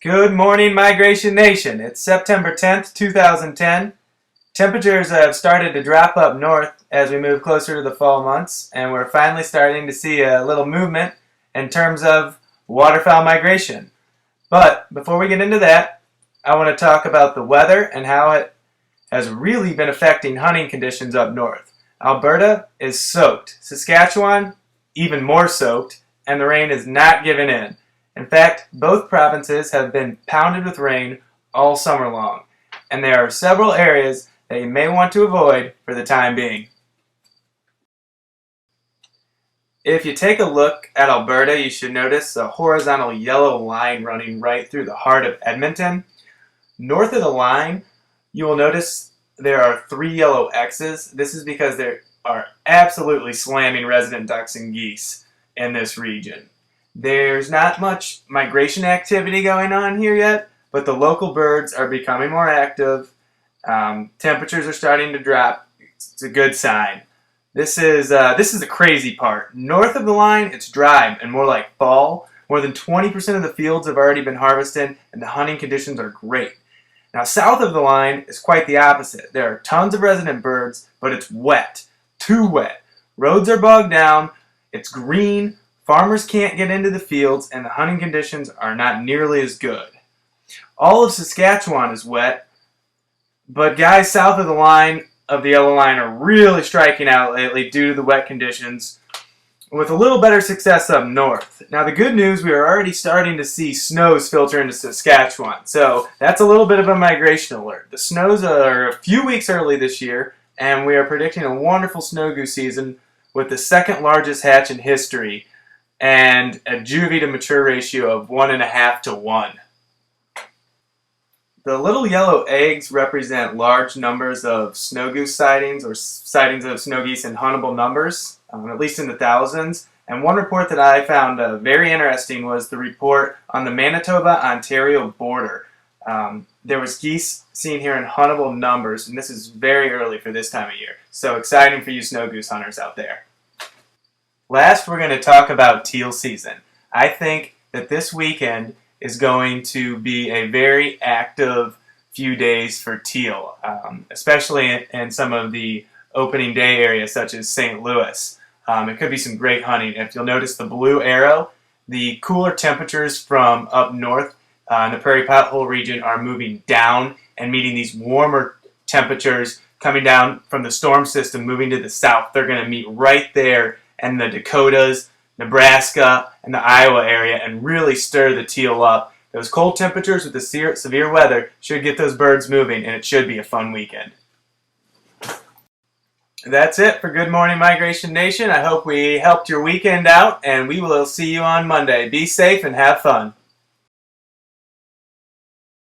Good morning, Migration Nation. It's September 10th, 2010. Temperatures have started to drop up north as we move closer to the fall months, and we're finally starting to see a little movement in terms of waterfowl migration. But before we get into that, I want to talk about the weather and how it has really been affecting hunting conditions up north. Alberta is soaked. Saskatchewan, even more soaked, and the rain is not giving in. In fact, both provinces have been pounded with rain all summer long, and there are several areas that you may want to avoid for the time being. If you take a look at Alberta, you should notice a horizontal yellow line running right through the heart of Edmonton. North of the line, you will notice there are 3 yellow X's. This is because there are absolutely slamming resident ducks and geese in this region. There's not much migration activity going on here yet, but the local birds are becoming more active. Temperatures are starting to drop. It's a good sign. This is the crazy part. North of the line, it's dry and more like fall. More than 20% of the fields have already been harvested, and the hunting conditions are great. Now, south of the line is quite the opposite. There are tons of resident birds, but it's wet. Too wet. Roads are bogged down. It's green. Farmers can't get into the fields, and the hunting conditions are not nearly as good. All of Saskatchewan is wet, but guys south of the line of the yellow line are really striking out lately due to the wet conditions, with a little better success up north. Now, the good news, we are already starting to see snows filter into Saskatchewan, so that's a little bit of a migration alert. The snows are a few weeks early this year, and we are predicting a wonderful snow goose season with the second largest hatch in history and a juvie to mature ratio of 1.5 to 1. The little yellow eggs represent large numbers of snow goose sightings, or sightings of snow geese in huntable numbers, at least in the thousands. And one report that I found very interesting was the report on the Manitoba-Ontario border. There was geese seen here in huntable numbers, and this is very early for this time of year. So exciting for you snow goose hunters out there. Last, we're going to talk about teal season. I think that this weekend is going to be a very active few days for teal, especially in some of the opening day areas such as St. Louis. It could be some great hunting. If you'll notice the blue arrow, the cooler temperatures from up north in the Prairie Pothole region are moving down and meeting these warmer temperatures coming down from the storm system moving to the south. They're going to meet right there in the Dakotas, Nebraska, and the Iowa area and really stir the teal up. Those cold temperatures with the severe weather should get those birds moving, and it should be a fun weekend. That's it for Good Morning Migration Nation. I hope we helped your weekend out, and we will see you on Monday. Be safe and have fun.